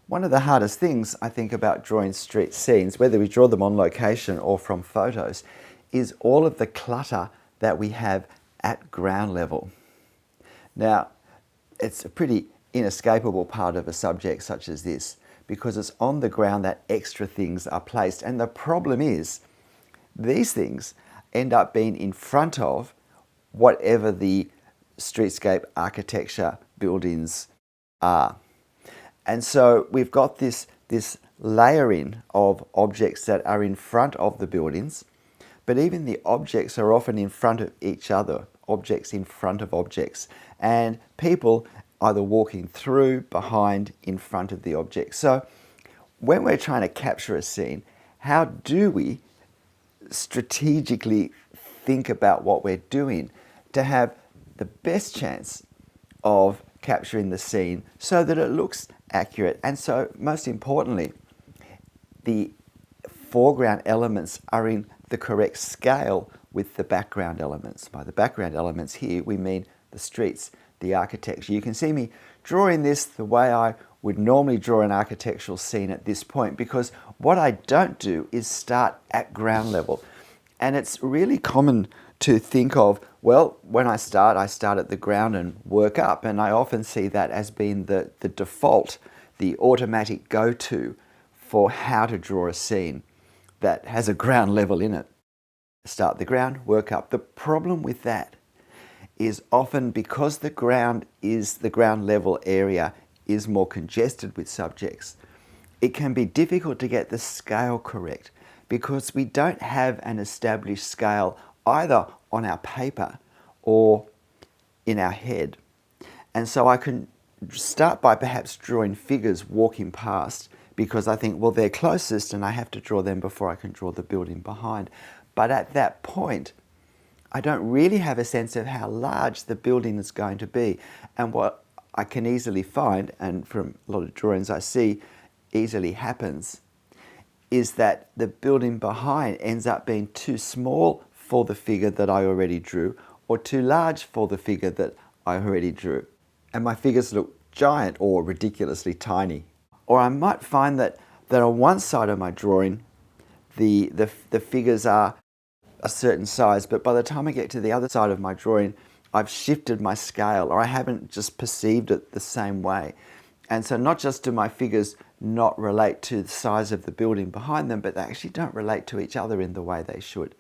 One of the hardest things I think about drawing street scenes, whether we draw them on location or from photos, is all of the clutter that we have at ground level. Now, it's a pretty inescapable part of a subject such as this because it's on the ground that extra things are placed. And the problem is, these things end up being in front of whatever the streetscape architecture buildings are. And so we've got this layering of objects that are in front of the buildings, but even the objects are often in front of each other, objects in front of objects, and people either walking through, behind, in front of the objects. So when we're trying to capture a scene, how do we strategically think about what we're doing to have the best chance of capturing the scene so that it looks accurate? And so most importantly, the foreground elements are in the correct scale with the background elements. By the background elements here, we mean the streets, the architecture. You can see me drawing this the way I would normally draw an architectural scene at this point, because what I don't do is start at ground level. And it's really common to think of, well, when I start at the ground and work up. And I often see that as being the default, the automatic go-to for how to draw a scene that has a ground level in it. Start at the ground, work up. The problem with that is often because the ground level area is more congested with subjects, it can be difficult to get the scale correct because we don't have an established scale either on our paper or in our head. And so I can start by perhaps drawing figures walking past because I think, well, they're closest and I have to draw them before I can draw the building behind. But at that point, I don't really have a sense of how large the building is going to be. And what I can easily find, and from a lot of drawings I see easily happens, is that the building behind ends up being too small for the figure that I already drew, or too large for the figure that I already drew. And my figures look giant or ridiculously tiny. Or I might find that on one side of my drawing, the figures are a certain size, but by the time I get to the other side of my drawing, I've shifted my scale, or I haven't just perceived it the same way. And so not just do my figures not relate to the size of the building behind them, but they actually don't relate to each other in the way they should,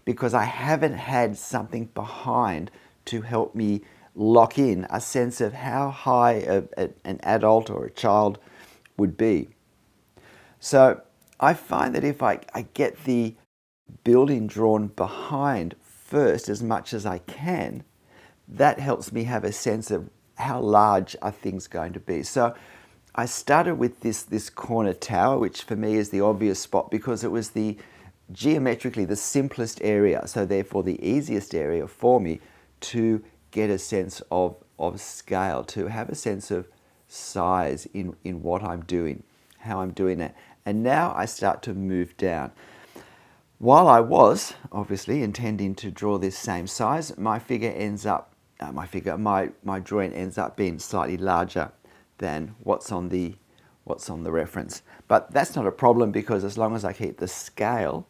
because I haven't had something behind to help me lock in a sense of how high an adult or a child would be. So I find that if I get the building drawn behind first as much as I can, that helps me have a sense of how large are things going to be. So I started with this corner tower, which for me is the obvious spot because it was the geometrically the simplest area, so therefore the easiest area for me to get a sense of scale, to have a sense of size in what I'm doing, how I'm doing it. And now I start to move down. While I was obviously intending to draw this same size, my figure ends up, my drawing ends up being slightly larger than what's on the reference. But that's not a problem because as long as I keep the scale,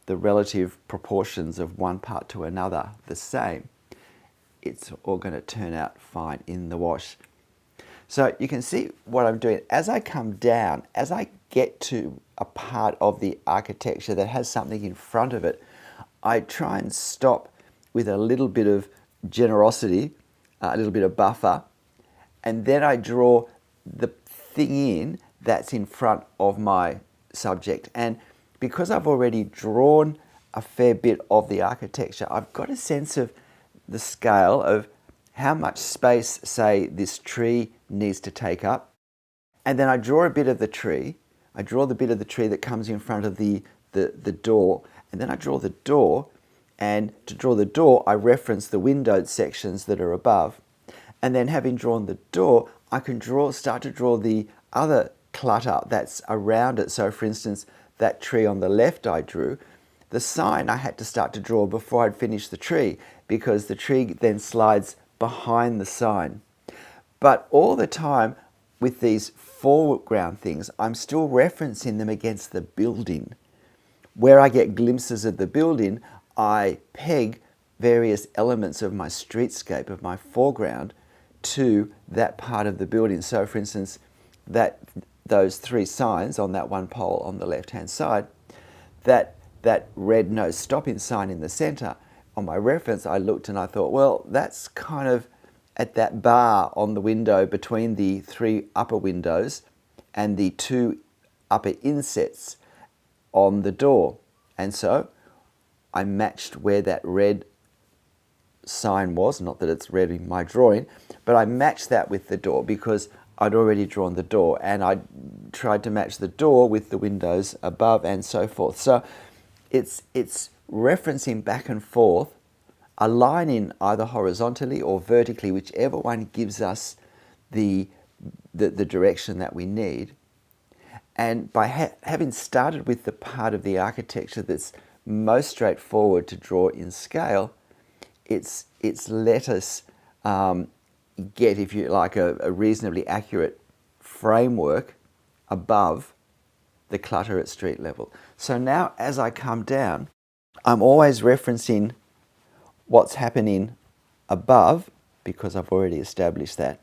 the relative proportions of one part to another the same, it's all going to turn out fine in the wash. So you can see what I'm doing. As I come down, as I get to a part of the architecture that has something in front of it, I try and stop with a little bit of generosity, a little bit of buffer, and then I draw the thing in that's in front of my subject. And because I've already drawn a fair bit of the architecture, I've got a sense of the scale of how much space, say, this tree needs to take up. And then I draw a bit of the tree. I draw the bit of the tree that comes in front of the door. And then I draw the door. And to draw the door, I reference the windowed sections that are above. And then having drawn the door, I can start to draw the other clutter that's around it. So for instance, that tree on the left I drew, the sign I had to start to draw before I'd finished the tree because the tree then slides behind the sign. But all the time with these foreground things, I'm still referencing them against the building. Where I get glimpses of the building, I peg various elements of my streetscape, of my foreground, to that part of the building. So for instance, those three signs on that one pole on the left-hand side, that red no stopping sign in the center, on my reference, I looked and I thought, well, that's kind of at that bar on the window between the three upper windows and the two upper insets on the door. And so I matched where that red sign was, not that it's red in my drawing, but I matched that with the door because I'd already drawn the door, and I tried to match the door with the windows above and so forth. So it's referencing back and forth, aligning either horizontally or vertically, whichever one gives us the direction that we need. And by having started with the part of the architecture that's most straightforward to draw in scale, it's let us get, if you like, a reasonably accurate framework above the clutter at street level. So now as I come down, I'm always referencing what's happening above because I've already established that.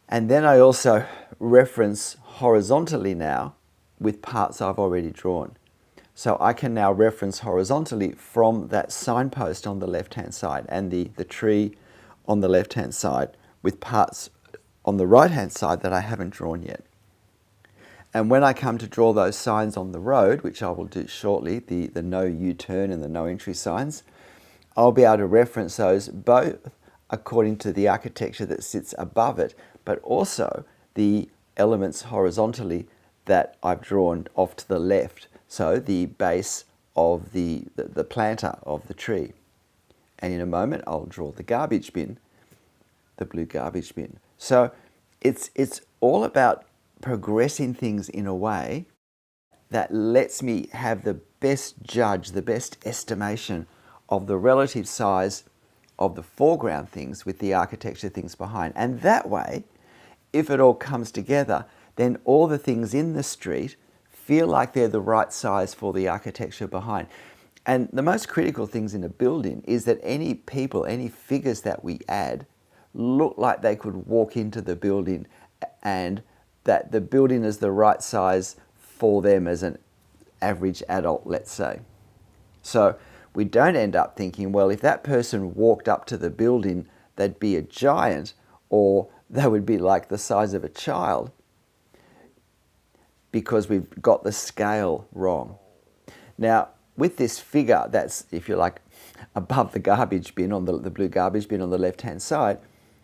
And then I also reference horizontally now with parts I've already drawn. So I can now reference horizontally from that signpost on the left-hand side and the tree on the left-hand side with parts on the right-hand side that I haven't drawn yet. And when I come to draw those signs on the road, which I will do shortly, the no U-turn and the no entry signs, I'll be able to reference those both according to the architecture that sits above it, but also the elements horizontally that I've drawn off to the left. So the base of the planter of the tree. And in a moment, I'll draw the garbage bin, the blue garbage bin. So it's all about progressing things in a way that lets me have the best judge, the best estimation of the relative size of the foreground things with the architecture things behind. And that way, if it all comes together, then all the things in the street feel like they're the right size for the architecture behind. And the most critical things in a building is that any people, any figures that we add look like they could walk into the building and that the building is the right size for them as an average adult, let's say. So we don't end up thinking, well, if that person walked up to the building, they'd be a giant or they would be like the size of a child because we've got the scale wrong. Now, with this figure that's, if you like, above the garbage bin, on the blue garbage bin on the left-hand side,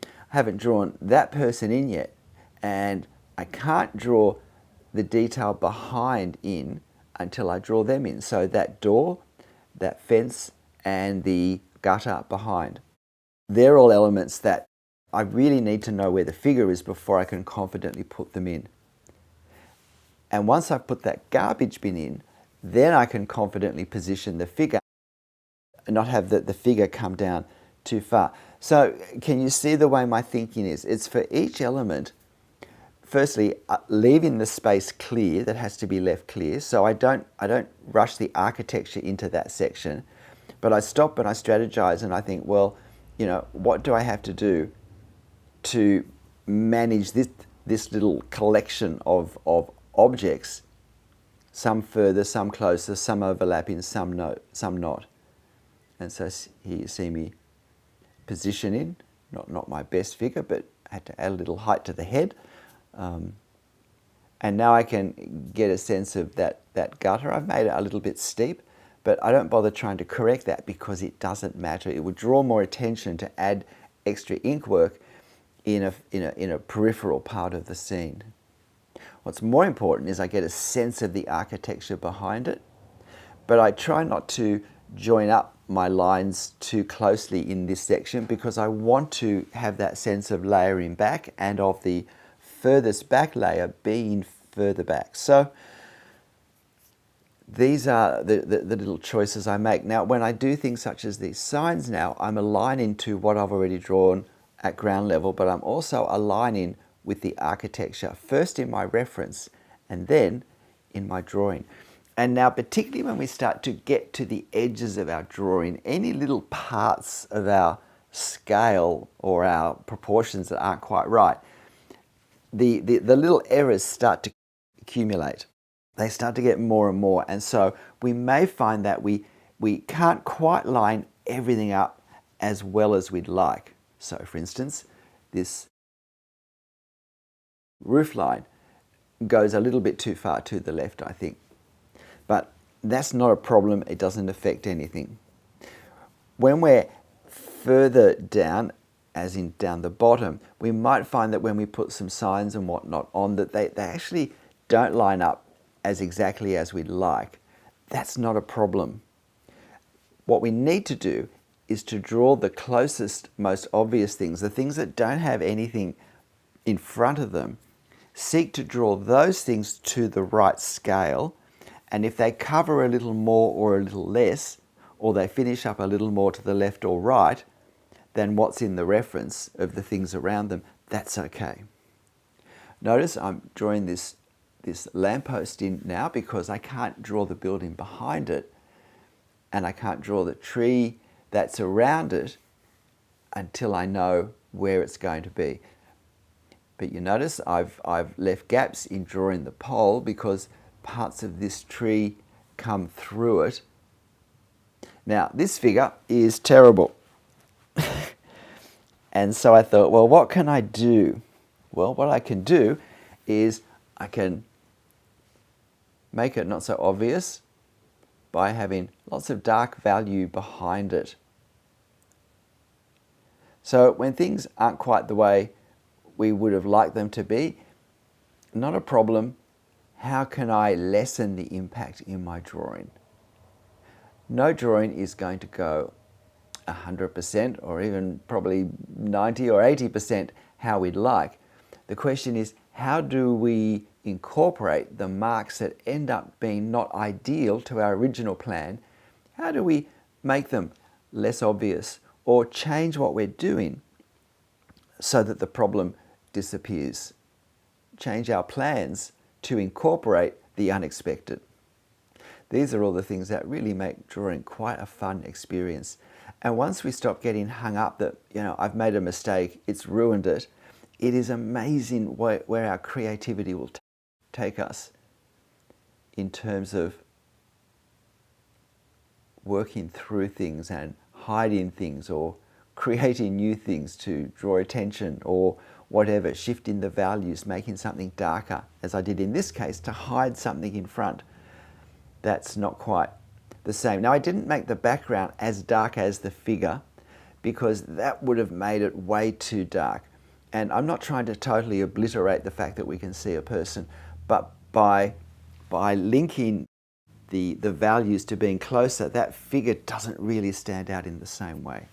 I haven't drawn that person in yet. And I can't draw the detail behind in until I draw them in. So that door, that fence, and the gutter behind. They're all elements that I really need to know where the figure is before I can confidently put them in. And once I've put that garbage bin in, then I can confidently position the figure and not have the figure come down too far. So can you see the way my thinking is? It's for each element, firstly, leaving the space clear that has to be left clear. So I don't rush the architecture into that section, but I stop and I strategize and I think, well, you know, what do I have to do to manage this little collection of objects, some further, some closer, some overlapping, some not. And so here you see me positioning, not my best figure, but I had to add a little height to the head. And now I can get a sense of that gutter. I've made it a little bit steep, but I don't bother trying to correct that because it doesn't matter. It would draw more attention to add extra ink work in a peripheral part of the scene. What's more important is I get a sense of the architecture behind it, but I try not to join up my lines too closely in this section because I want to have that sense of layering back and of the furthest back layer being further back. So these are the little choices I make. Now, when I do things such as these signs now, I'm aligning to what I've already drawn at ground level, but I'm also aligning with the architecture, first in my reference and then in my drawing. And now, particularly when we start to get to the edges of our drawing, any little parts of our scale or our proportions that aren't quite right, the little errors start to accumulate. They start to get more and more. And so we may find that we can't quite line everything up as well as we'd like. So for instance, this roof line goes a little bit too far to the left, I think. But that's not a problem. It doesn't affect anything. When we're further down, as in down the bottom, we might find that when we put some signs and whatnot on, that they actually don't line up as exactly as we'd like. That's not a problem. What we need to do is to draw the closest, most obvious things, the things that don't have anything in front of them. Seek to draw those things to the right scale, and if they cover a little more or a little less, or they finish up a little more to the left or right than what's in the reference of the things around them, that's okay. Notice I'm drawing this lamppost in now because I can't draw the building behind it, and I can't draw the tree that's around it until I know where it's going to be. But you notice I've left gaps in drawing the pole because parts of this tree come through it. Now, this figure is terrible. And so I thought, well, what can I do? Well, what I can do is I can make it not so obvious by having lots of dark value behind it. So when things aren't quite the way we would have liked them to be, not a problem. How can I lessen the impact in my drawing? No drawing is going to go 100% or even probably 90 or 80% how we'd like. The question is, how do we incorporate the marks that end up being not ideal to our original plan? How do we make them less obvious or change what we're doing so that the problem disappears? Change our plans to incorporate the unexpected. These are all the things that really make drawing quite a fun experience. And once we stop getting hung up that, I've made a mistake, it's ruined it, it is amazing where our creativity will take us in terms of working through things and hiding things or creating new things to draw attention or whatever, shifting the values, making something darker, as I did in this case, to hide something in front. That's not quite the same. Now, I didn't make the background as dark as the figure because that would have made it way too dark. And I'm not trying to totally obliterate the fact that we can see a person, but by linking the values to being closer, that figure doesn't really stand out in the same way.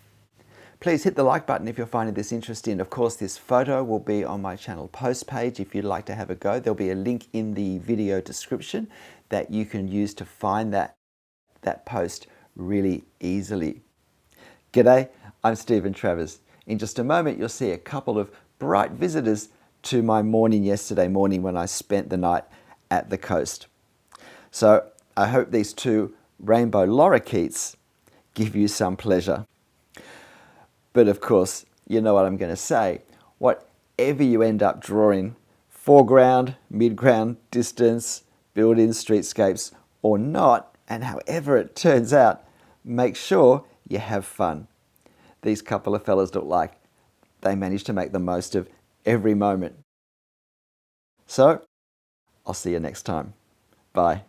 Please hit the like button if you're finding this interesting. Of course, this photo will be on my channel post page if you'd like to have a go. There'll be a link in the video description that you can use to find that post really easily. G'day, I'm Stephen Travers. In just a moment, you'll see a couple of bright visitors to my morning yesterday morning when I spent the night at the coast. So I hope these two rainbow lorikeets give you some pleasure. But of course, you know what I'm going to say. Whatever you end up drawing, foreground, midground, distance, buildings, streetscapes, or not, and however it turns out, make sure you have fun. These couple of fellas look like they managed to make the most of every moment. So, I'll see you next time. Bye.